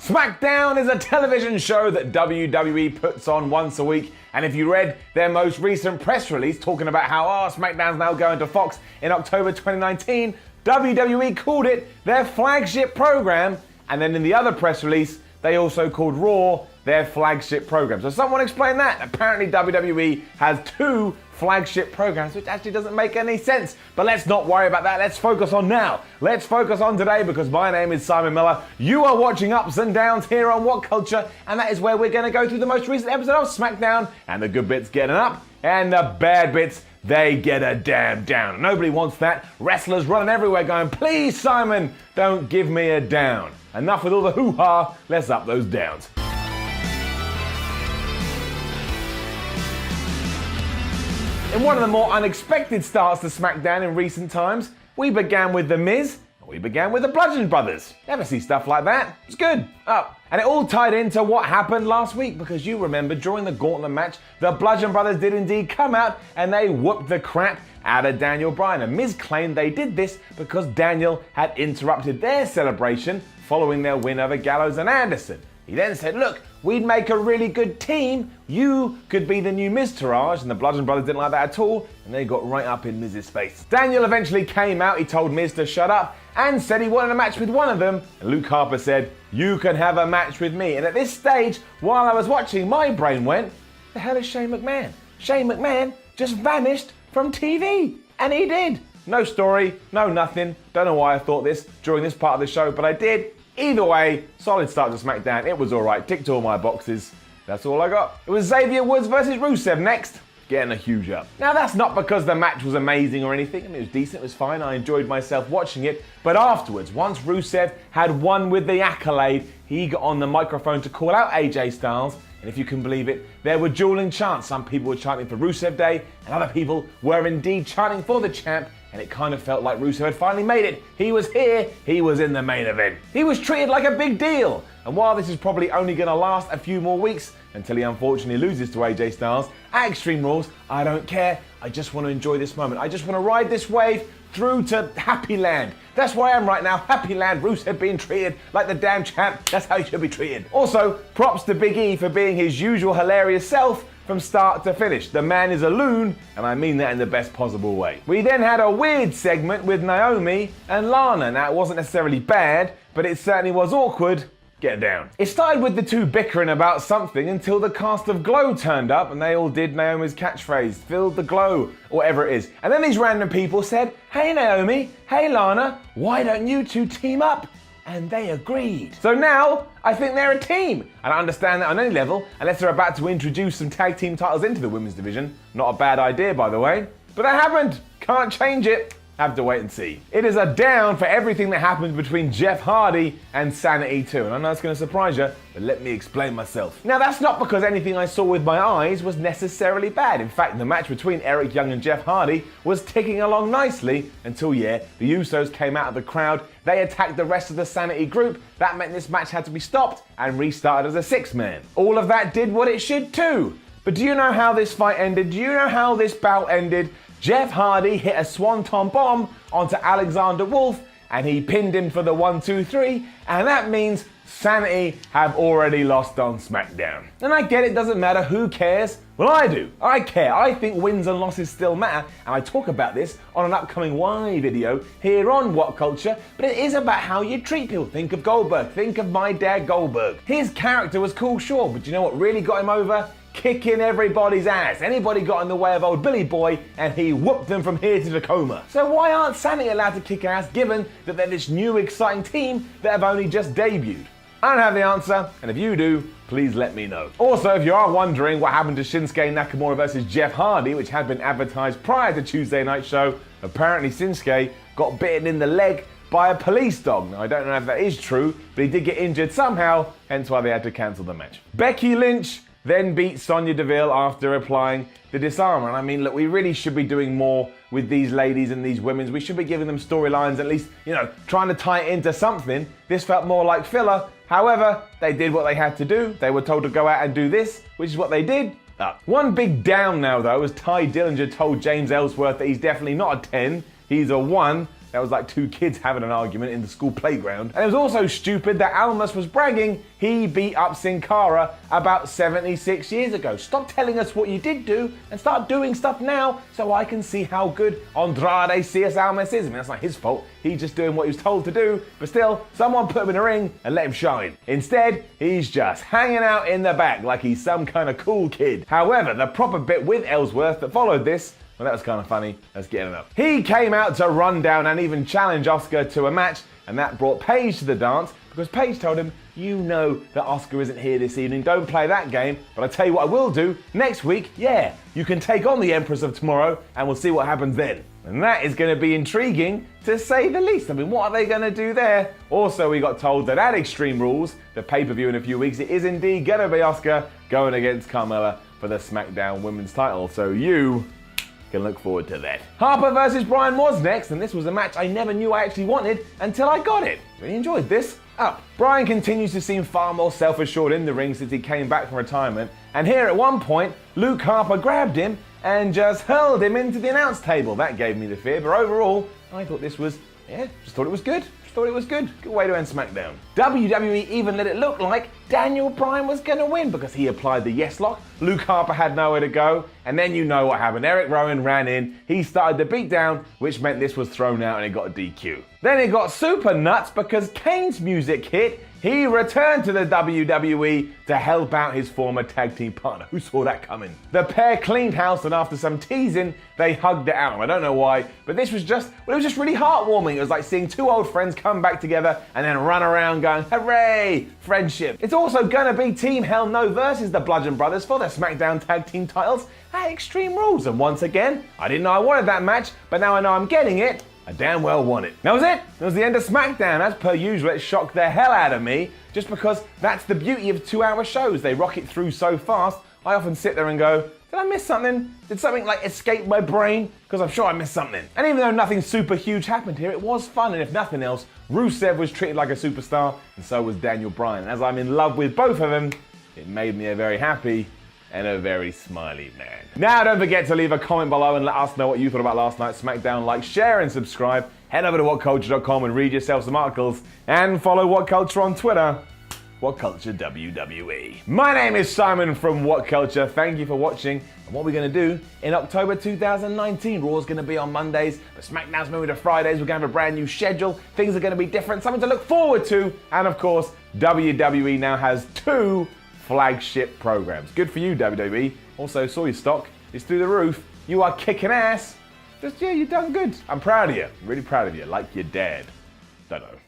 SmackDown is a television show that WWE puts on once a week, and if you read their most recent press release talking about how SmackDown's now going to Fox in October 2019, WWE called it their flagship program, and then in the other press release, they also called Raw their flagship program. So someone explain that. Apparently WWE has two flagship programs, which actually doesn't make any sense. But let's not worry about that. Let's focus on now. Let's focus on today, because my name is Simon Miller. You are watching Ups and Downs here on What Culture, and that is where we're going to go through the most recent episode of SmackDown, and the good bits get an up, and the bad bits, they get a damn down. Nobody wants that. Wrestlers running everywhere going, please Simon, don't give me a down. Enough with all the hoo-ha, let's up those downs. In one of the more unexpected starts to SmackDown in recent times, we began with The Miz, and we began with the Bludgeon Brothers. Never see stuff like that. It's good. Up. And it all tied into what happened last week, because you remember during the Gauntlet match, the Bludgeon Brothers did indeed come out and they whooped the crap out of Daniel Bryan. And Miz claimed they did this because Daniel had interrupted their celebration following their win over Gallows and Anderson. He then said, look, we'd make a really good team. You could be the new Miztourage, and the Bludgeon Brothers didn't like that at all, and they got right up in Miz's face. Daniel eventually came out, he told Miz to shut up, and said he wanted a match with one of them, and Luke Harper said, you can have a match with me. And at this stage, while I was watching, my brain went, the hell is Shane McMahon? Shane McMahon just vanished from TV, and he did. No story, no nothing. Don't know why I thought this during this part of the show, but I did. Either way, solid start to SmackDown. It was alright, ticked all my boxes. That's all I got. It was Xavier Woods versus Rusev next, getting a huge up. Now that's not because the match was amazing or anything. I mean, it was decent, it was fine, I enjoyed myself watching it. But afterwards, once Rusev had won with the accolade, he got on the microphone to call out AJ Styles. And if you can believe it, there were dueling chants. Some people were chanting for Rusev Day, and other people were indeed chanting for the champ. And it kind of felt like Rusev had finally made it. He was here, he was in the main event. He was treated like a big deal. And while this is probably only going to last a few more weeks until he unfortunately loses to AJ Styles at Extreme Rules, I don't care. I just want to enjoy this moment. I just want to ride this wave through to Happy Land. That's where I am right now. Happy Land, Rusev being treated like the damn champ. That's how he should be treated. Also, props to Big E for being his usual hilarious self from start to finish. The man is a loon, and I mean that in the best possible way. We then had a weird segment with Naomi and Lana. Now, it wasn't necessarily bad, but it certainly was awkward. Get down. It started with the two bickering about something until the cast of Glow turned up and they all did Naomi's catchphrase, "Feel the glow," or whatever it is. And then these random people said, hey Naomi, hey Lana, why don't you two team up? And they agreed. So now, I think they're a team. I don't understand that on any level, unless they're about to introduce some tag team titles into the women's division. Not a bad idea, by the way. But that happened. Can't change it. Have to wait and see. It is a down for everything that happened between Jeff Hardy and Sanity 2. And I know it's going to surprise you, but let me explain myself. Now, that's not because anything I saw with my eyes was necessarily bad. In fact, the match between Eric Young and Jeff Hardy was ticking along nicely until, the Usos came out of the crowd. They attacked the rest of the Sanity group. That meant this match had to be stopped and restarted as a six-man. All of that did what it should too. But do you know how this fight ended? Do you know how this bout ended? Jeff Hardy hit a swanton bomb onto Alexander Wolf and he pinned him for the 1, 2, 3, and that means Sanity have already lost on SmackDown. And I get it doesn't matter, who cares? Well, I do. I care. I think wins and losses still matter, and I talk about this on an upcoming Why video here on What Culture, but it is about how you treat people. Think of Goldberg. Think of my dad Goldberg. His character was cool, sure, but do you know what really got him over? Kicking everybody's ass. Anybody got in the way of old Billy Boy and he whooped them from here to Tacoma. So why aren't Sanity allowed to kick ass given that they're this new exciting team that have only just debuted? I don't have the answer, and if you do, please let me know. Also, if you are wondering what happened to Shinsuke Nakamura versus Jeff Hardy, which had been advertised prior to Tuesday night's show, apparently Shinsuke got bitten in the leg by a police dog. Now, I don't know if that is true, but he did get injured somehow, hence why they had to cancel the match. Becky Lynch then beat Sonya Deville after applying the disarmer. And I mean, look, we really should be doing more with these ladies and these women. We should be giving them storylines, at least, trying to tie it into something. This felt more like filler. However, they did what they had to do. They were told to go out and do this, which is what they did. One big down now, though, as Ty Dillinger told James Ellsworth that he's definitely not a 10, he's a 1. That was like two kids having an argument in the school playground. And it was also stupid that Almas was bragging he beat up Sin Cara about 76 years ago. Stop telling us what you did do and start doing stuff now so I can see how good Andrade Cien Almas is. I mean, that's not his fault. He's just doing what he was told to do. But still, someone put him in a ring and let him shine. Instead, he's just hanging out in the back like he's some kind of cool kid. However, the proper bit with Ellsworth that followed this, well, that was kind of funny. Let's get it up. He came out to run down and even challenge Asuka to a match, and that brought Paige to the dance because Paige told him, you know that Asuka isn't here this evening, don't play that game, but I tell you what I will do, next week, yeah, you can take on the Empress of Tomorrow and we'll see what happens then. And that is going to be intriguing, to say the least. I mean, what are they going to do there? Also, we got told that at Extreme Rules, the pay-per-view in a few weeks, it is indeed going to be Asuka going against Carmella for the SmackDown Women's title. So you can look forward to that. Harper versus Bryan was next, and this was a match I never knew I actually wanted until I got it. Really enjoyed this. Up. Bryan continues to seem far more self-assured in the ring since he came back from retirement, and here at one point, Luke Harper grabbed him and just hurled him into the announce table. That gave me the fear, but overall, I thought this was, just thought it was good. Thought it was good. Good way to end SmackDown. WWE even let it look like Daniel Bryan was going to win because he applied the yes lock. Luke Harper had nowhere to go. And then you know what happened. Eric Rowan ran in. He started the beatdown, which meant this was thrown out and it got a DQ. Then it got super nuts because Kane's music hit. He returned to the WWE to help out his former tag team partner. Who saw that coming? The pair cleaned house, and after some teasing, they hugged it out. I don't know why, but this was just, it was just really heartwarming. It was like seeing two old friends come back together and then run around going, hooray, friendship. It's also gonna be Team Hell No versus the Bludgeon Brothers for the SmackDown Tag Team titles at Extreme Rules. And once again, I didn't know I wanted that match, but now I know I'm getting it. I damn well want it. That was it. That was the end of SmackDown. As per usual, it shocked the hell out of me, just because that's the beauty of 2-hour shows. They rock it through so fast, I often sit there and go, did I miss something? Did something like escape my brain? Because I'm sure I missed something. And even though nothing super huge happened here, it was fun, and if nothing else, Rusev was treated like a superstar, and so was Daniel Bryan. And as I'm in love with both of them, it made me a very happy and a very smiley man. Now don't forget to leave a comment below and let us know what you thought about last night's SmackDown. Like, share and subscribe. Head over to whatculture.com and read yourself some articles. And follow What Culture on Twitter. What Culture WWE. My name is Simon from What Culture. Thank you for watching. And what we're going to do in October 2019. Raw's going to be on Mondays, but SmackDown's moving to Fridays. We're going to have a brand new schedule. Things are going to be different. Something to look forward to. And of course, WWE now has 2 flagship programs. Good for you, WWE. Also, saw your stock. It's through the roof. You are kicking ass. Just, you've done good. I'm proud of you. I'm really proud of you. Like your dad. Don't know.